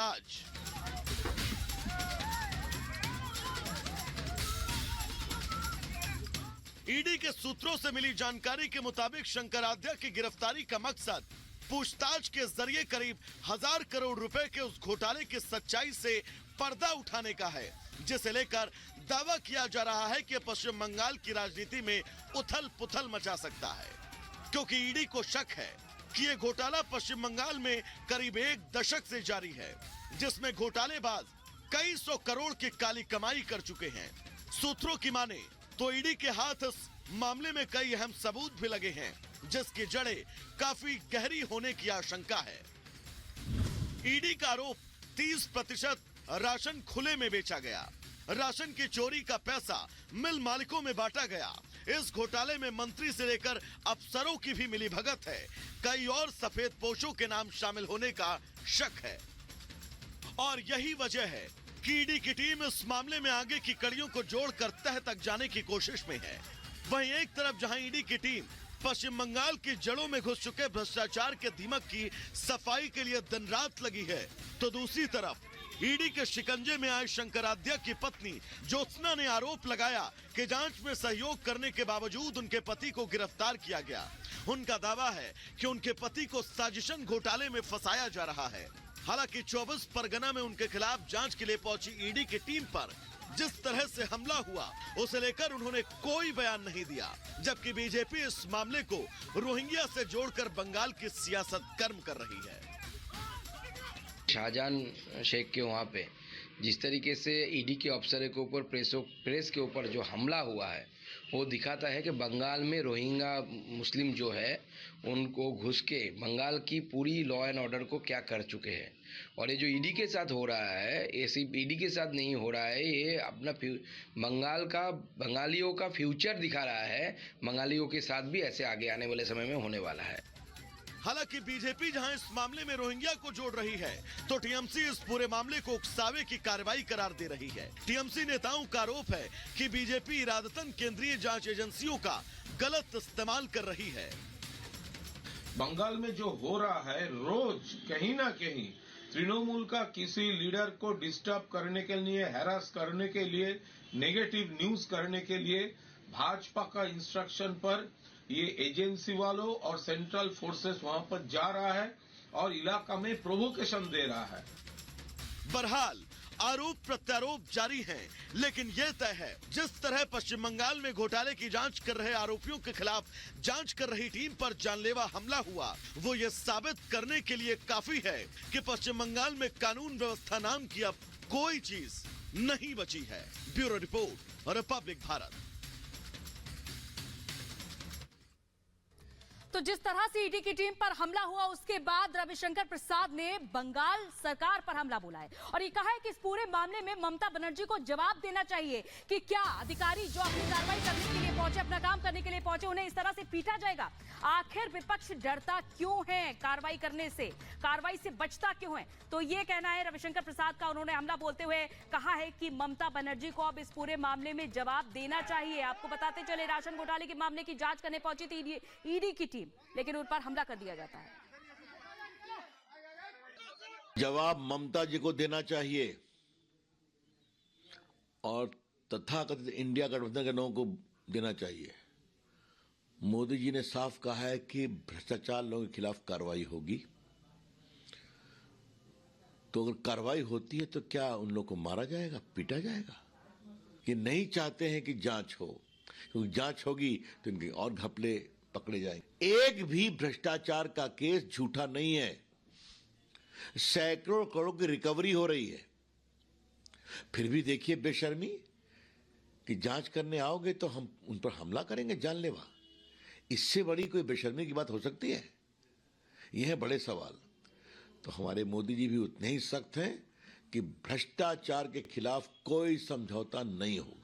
राज। ED के सूत्रों से मिली जानकारी के मुताबिक शंकराध्या की गिरफ्तारी का मकसद पूछताछ के जरिए करीब 1000 करोड़ रुपए के उस घोटाले की सच्चाई से पर्दा उठाने का है, जिसे लेकर दावा किया जा रहा है कि पश्चिम बंगाल की राजनीति में उथल पुथल मचा सकता है, क्योंकि ईडी को शक है कि ये घोटाला पश्चिम बंगाल में करीब 1 दशक से जारी है, जिसमें घोटालेबाज कई सौ करोड़ की काली कमाई कर चुके हैं। सूत्रों की माने तो ईडी के हाथ इस मामले में कई अहम सबूत भी लगे हैं, जिसकी जड़ें काफी गहरी होने की आशंका है। ईडी का आरोप 30% राशन खुले में बेचा गया, राशन की चोरी का पैसा मिल मालिकों में बांटा गया। इस घोटाले में मंत्री से लेकर अफसरों की भी मिलीभगत है। कई और सफेद पोशों के नाम शामिल होने का शक है और यही वजह है कि ईडी की टीम इस मामले में आगे की कड़ियों को जोड़कर तह तक जाने की कोशिश में है। वहीं एक तरफ जहां ईडी की टीम पश्चिम बंगाल की जड़ों में घुस चुके भ्रष्टाचार के दीमक की सफाई के लिए दिन रात लगी है, तो दूसरी तरफ ईडी के शिकंजे में आए शंकराध्या की पत्नी ज्योत्सना ने आरोप लगाया कि जांच में सहयोग करने के बावजूद उनके पति को गिरफ्तार किया गया। उनका दावा है कि उनके पति को साजिशन घोटाले में फंसाया जा रहा है। हालांकि 24 परगना में उनके खिलाफ जांच के लिए पहुंची ईडी की टीम पर जिस तरह से हमला हुआ, उसे लेकर उन्होंने कोई बयान नहीं दिया, जबकि बीजेपी इस मामले को रोहिंग्या से जोड़कर बंगाल की सियासत गर्म कर रही है। शाहजहां शेख के वहाँ पे जिस तरीके से ईडी के अफसर के ऊपर प्रेस के ऊपर जो हमला हुआ है, वो दिखाता है कि बंगाल में रोहिंग्या मुस्लिम जो है उनको घुस के बंगाल की पूरी लॉ एंड ऑर्डर को क्या कर चुके हैं। और ये जो ईडी के साथ हो रहा है, ये सिर्फ ईडी के साथ नहीं हो रहा है, ये अपना बंगालियों का फ्यूचर दिखा रहा है। बंगालियों के साथ भी ऐसे आगे आने वाले समय में होने वाला है। हालांकि बीजेपी जहां इस मामले में रोहिंग्या को जोड़ रही है, तो टीएमसी इस पूरे मामले को उकसावे की कार्रवाई करार दे रही है। टीएमसी नेताओं का आरोप है कि बीजेपी इरादतन केंद्रीय जांच एजेंसियों का गलत इस्तेमाल कर रही है। बंगाल में जो हो रहा है, रोज कहीं ना कहीं तृणमूल का किसी लीडर को डिस्टर्ब करने के लिए, हैरास करने के लिए, नेगेटिव न्यूज करने के लिए भाजपा का इंस्ट्रक्शन पर ये एजेंसी वालों और सेंट्रल फोर्सेस वहां पर जा रहा है और इलाका में प्रोवोकेशन दे रहा है। बहरहाल आरोप प्रत्यारोप जारी हैं, लेकिन यह तय है जिस तरह पश्चिम बंगाल में घोटाले की जांच कर रहे आरोपियों के खिलाफ जांच कर रही टीम पर जानलेवा हमला हुआ, वो ये साबित करने के लिए काफी है कि पश्चिम बंगाल में कानून व्यवस्था नाम की अब कोई चीज नहीं बची है। Bureau report, Republic Bharat. तो जिस तरह से ईडी की टीम पर हमला हुआ, उसके बाद रविशंकर प्रसाद ने बंगाल सरकार पर हमला बोला है और ये कहा है कि इस पूरे मामले में ममता बनर्जी को जवाब देना चाहिए कि क्या अधिकारी जो अपनी कार्रवाई करने के लिए पहुंचे, अपना काम करने के लिए पहुंचे, उन्हें इस तरह से पीटा जाएगा। आखिर विपक्ष डरता क्यों है कार्रवाई करने से, कार्रवाई से बचता क्यों है? तो ये कहना है रविशंकर प्रसाद का। उन्होंने हमला बोलते हुए कहा है कि ममता बनर्जी को अब इस पूरे मामले में जवाब देना चाहिए। आपको बताते चले, राशन घोटाले के मामले की जांच करने पहुंची थी ईडी की टीम, लेकिन उन पर हमला कर दिया जाता है। जवाब ममता जी को देना चाहिए और तथाकथित इंडिया गठबंधन के लोगों को देना चाहिए। मोदी जी ने साफ कहा है कि भ्रष्टाचार लोगों के खिलाफ कार्रवाई होगी। तो अगर कार्रवाई होती है तो क्या उन लोगों को मारा जाएगा, पीटा जाएगा? ये नहीं चाहते हैं कि जांच हो, क्योंकि जांच होगी तो इनके और घपले पकड़े जाएंगे। एक भी भ्रष्टाचार का केस झूठा नहीं है। सैकड़ों करोड़ की रिकवरी हो रही है। फिर भी देखिए बेशर्मी कि जांच करने आओगे तो हम उन पर हमला करेंगे जानलेवा। इससे बड़ी कोई बेशर्मी की बात हो सकती है? यह है बड़े सवाल। तो हमारे मोदी जी भी उतने ही सख्त हैं कि भ्रष्टाचार के खिलाफ कोई समझौता नहीं होगा।